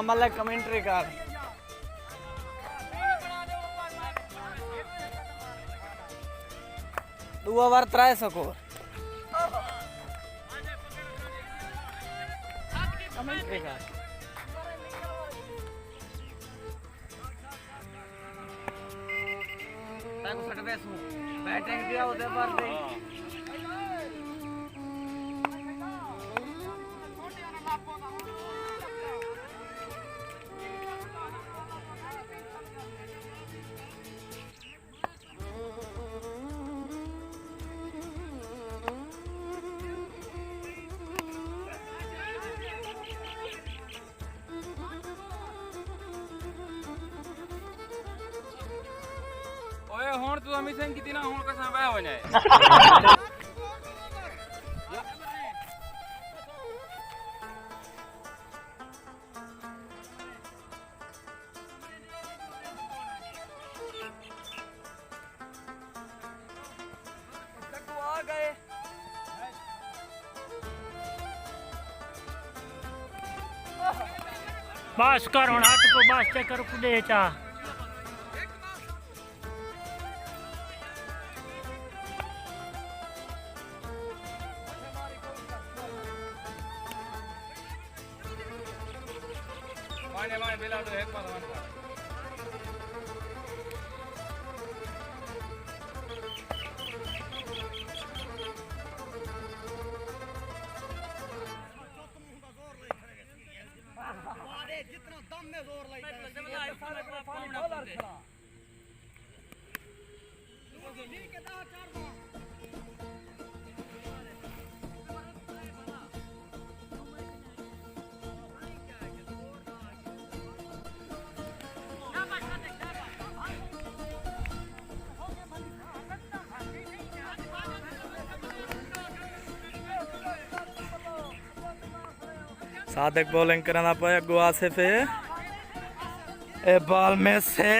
मामला कमेंट्री कर 2 over 3 score commentary कर ताको सटवे सु बैटिंग दिया उदे पर दे ਹੁਣ ਤੂੰ ਅਮੀ ਸਿੰਘ ਕੀਤੀ ਨਾ ਹੁਣ ਕਸਾਂ ਬਹਿ ਹੋ ਜਾਏ आ गए बस कर हुण हट को बस चक्कर कुदे चा माने बेला तो एक बार जितना दम में जोर लगता है सादक बॉलिंग कराना पाया अगो आसिफ ए बॉल में से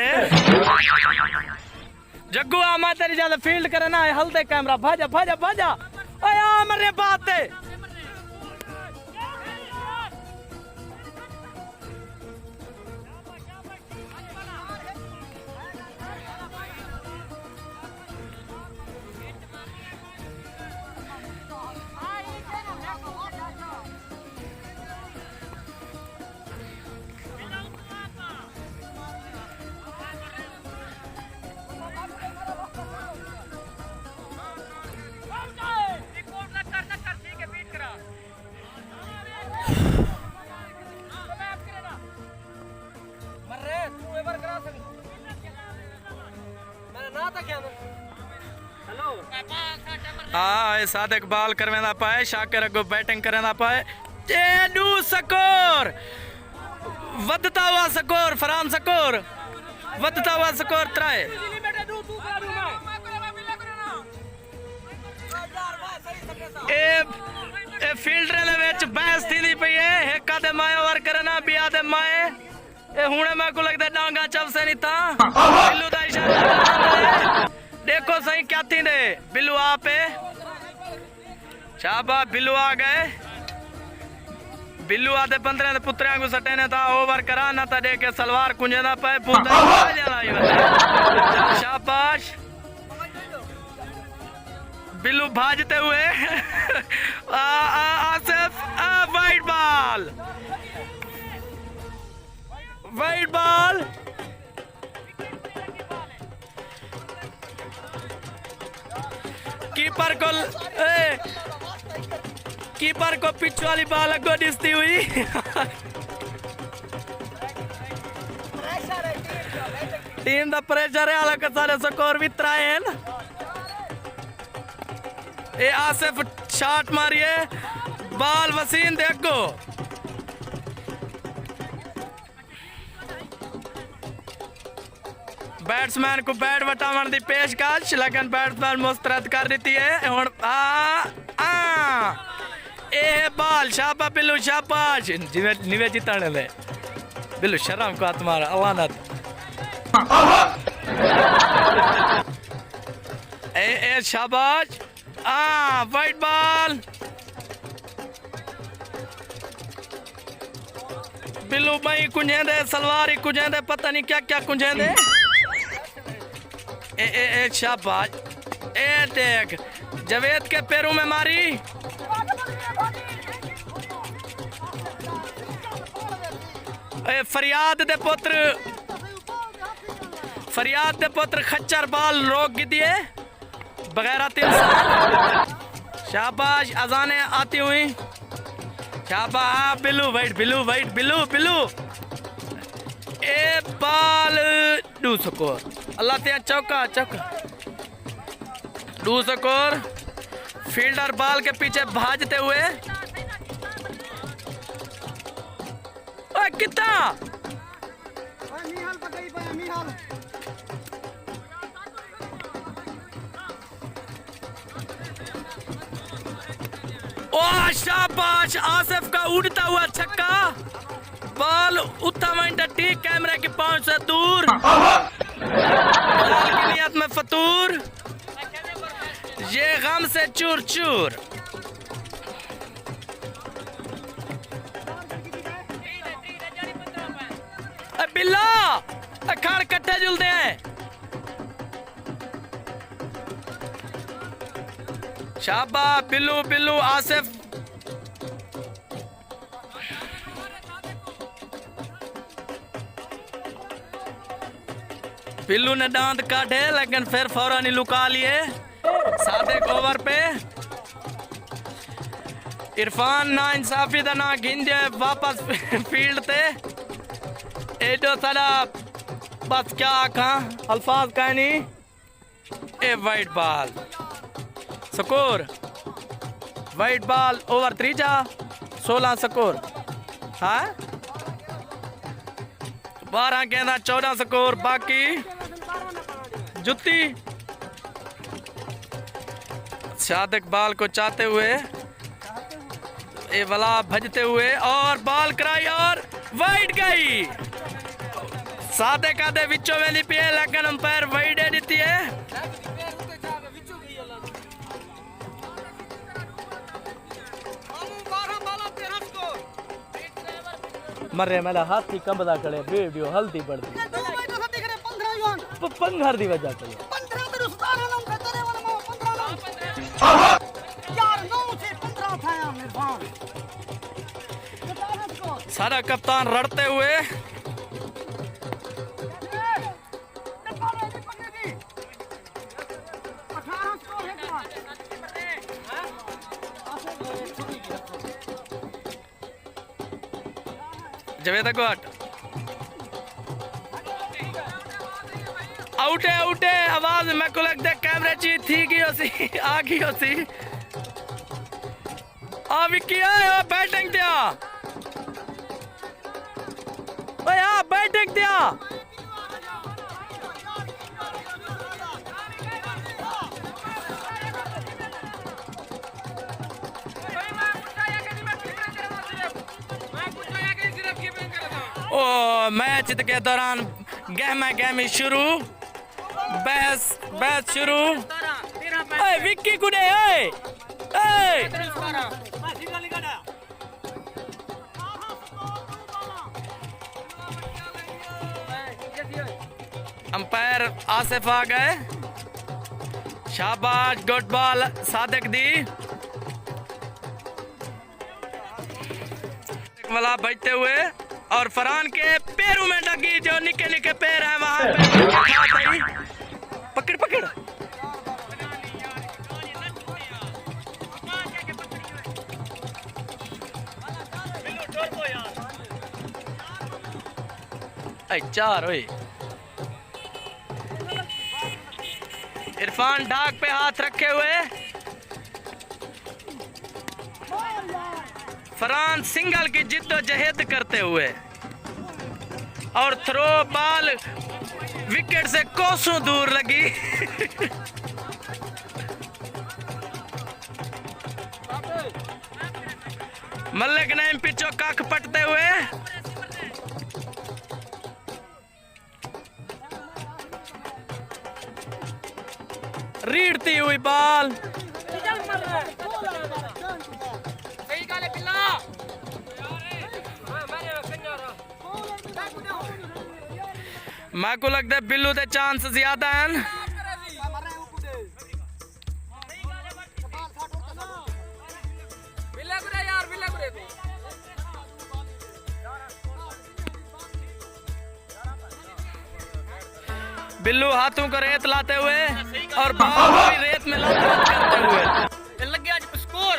जग्गू आमा तेरी ज्यादा फील्ड करना है हल्दे कैमरा भाजा भाजा भाजा आया मरे बात है हाँ सादक बॉल करवेंदा पाए शाकिर अगो बैटिंग करेंदा पाए जेडू स्कोर वधता हुआ स्कोर फरहान स्कोर वधता हुआ स्कोर 3 ए फील्डर दे विच बहस थी पई है एक आदे माए ओवर करना बी आदे माए ए हुणे मैं को लगदा डांगा चवसे नहीं था बिल्लू दा इशारा देखो सही क्या थी दे बिल्लू आप शाबा बिल्लू आ गए बिल्लू आते 15 पुत्रिया को सटे ने था ओवर करा ना था देखे सलवार कुंजे ना पाए शाबाश बिल्लू भाजते हुए आसिफ वाइट बॉल कीपर को पिच वाली बॉल अगो दिसती हुई टीम दा प्रेशर है हालांकि सारे स्कोर भी 3 ए आसिफ शॉट मारिए बॉल वसीम दे अगो बैट्समैन को बैट वटावन दी पेशकश लेकिन बैट्समैन मुस्तरद कर दी है हुण ए बॉल शाबा बिल्लू शाबाश निवे जिताने ले बिल्लू शर्म को तुम्हारा अवानत ए शाबाश वाइट बॉल बिल्लू भाई कुंजेंदे सलवार ही कुंजेंदे पता नहीं क्या क्या कुंजेंदे। ए शाबाश। ए देख जवेद के पैरों में मारी। ए फरियाद दे पुत्र खच्चर बाल रोक दिए बगैरत इंसान। शाबाश अजाने आती हुई। शाबाश बिल्लू वाइट बिल्लू। ए बाल डू स्कोर अल्लाह ते चौका डू स्कोर। फील्डर बाल के पीछे भाजते हुए। ओए कितना ओ शाबाश आसिफ का उड़ता हुआ छक्का। बॉल उत्तम टी कैमरे की पहुंच से दूर। बॉल की नियत में फतूर। ये गम से चूर। बिल्ला अखाड़ कट्ठे जुलते हैं। शाबाश बिल्लू आसिफ। बिल्लू ने दांत काटे लेकिन फिर फौरन ही लुका लिए। सादिक ओवर पे इरफान ना इंसाफी दा ना गिंजे वापस फील्ड ते। एडो सारा बस क्या आखा अल्फाज का नहीं। A white ball score. White ball over 3 जा 16 स्कोर। हाँ 12 गेंदा 14 स्कोर बाकी। जुत्ती सादिक बॉल को चाहते हुए ए वाला भजते हुए और बॉल कराई और वाइड गई। सादिक आधे विचों वेली पिए लेकिन अंपायर वाइड दे दी है। मरे मेरा हाथी कंबदा करे वीडियो हल्दी पड़ती 15 दी वजह से सारा कप्तान रड़ते हुए। जवेद अकबर आउट है आवाज मैं को लगता है कैमरे ची थी की होसी आ गई होसी। आ विक्की आ बैटिंग दिया ओए आ बैटिंग दिया। ओ मैच के दौरान गहमी शुरू। बहस शुरू। ओए विक्की कुडे अंपायर आसिफ आ गए। शाबाश गुड बॉल सादिक दी। वाला बजते हुए और फरहान के पैरों में लगी जो निके पैर है वहां पे पकड़ चार हुई। इरफान ढाक पे हाथ रखे हुए। फरहान सिंगल की जिद्दोजहद करते हुए और थ्रो बॉल विकेट से कोसों दूर लगी। मल्लिक नईम पिचो कख पटते हुए। रीड़ती हुई बॉल। सही गाले पिल्ला। मैं को लगता है बिल्लू दे चांस ज्यादा हैं। बिल्लू हाथों को रेत लाते हुए और बाल को भी रेत में लत करते हुए लग गया स्कोर।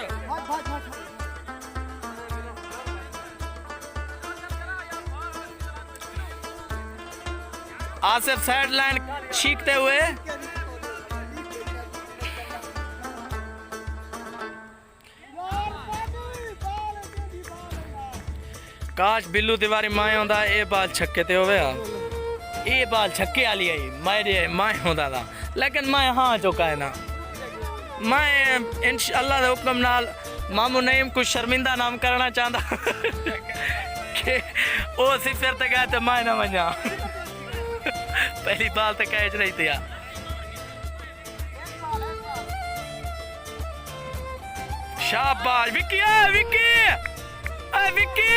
आसिफ साइड लाइन छींकते हुए काश बिल्लू तिवारी माए होंदा ए बाल छक्के ते होवे ये बाल छक्के वाली आई मेरे माए होता था लेकिन मैं हाँ चुका है ना मैं इंशाअल्लाह दे हुक्म नाल मामू नईम को शर्मिंदा नाम करना चाहता कि ओ सिफर तक गए तो मैं ना मजा पहली बाल तक कैच नहीं थी। शाबाश विक्की विक्की विक्की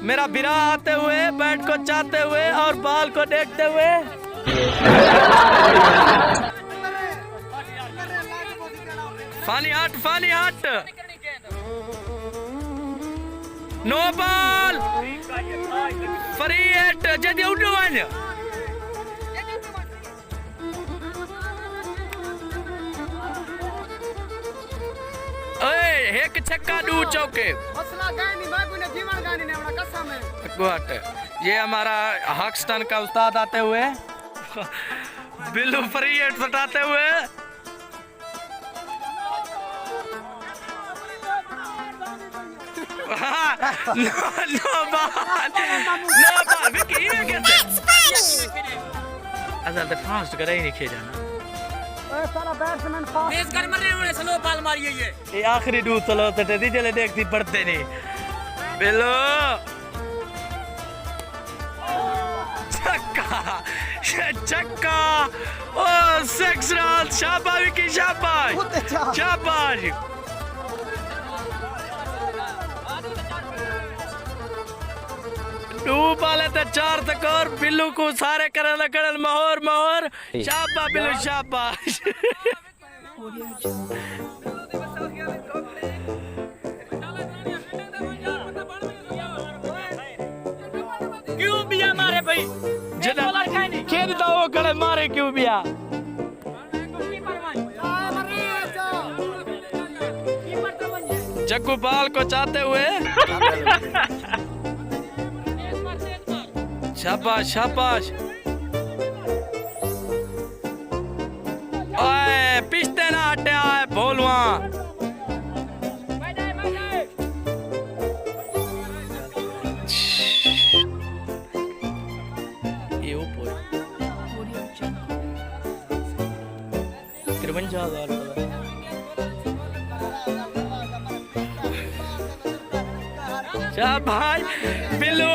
मेरा बिरा आते हुए बैट को चाहते हुए और बॉल को देखते हुए फानी हट नो बॉल फ्री हिट जल्दी उठो वन ओए एक छक्का दू चौके गुड। ये हमारा हॉक्स्टन का उस्ताद आते हुए बिल्लू फ्री हिट सटाते हुए नो बॉल विकी ये कैसे असल तो फास्ट करे ही नहीं खेला ना सारा बैट्समैन फास्ट कर मर रहे स्लो बॉल मारी है ये आखिरी डू चलो तो दी चले देखती पड़ते नहीं बिल्लू छक्का ओ 6 रन शाबाश विकी शाबाश टू बाले तो 4 स्कोर बिल्लू को सारे करन लगन मोहर शाबाश बिल्लू शाबाश क्यों बिया मारे भाई खेलता वो कड़े मारे क्यों बिया जग्गू बाल को चाहते हुए शाबाश ओए पिछते ना हटे आए भोलवा शाबाश बिल्लू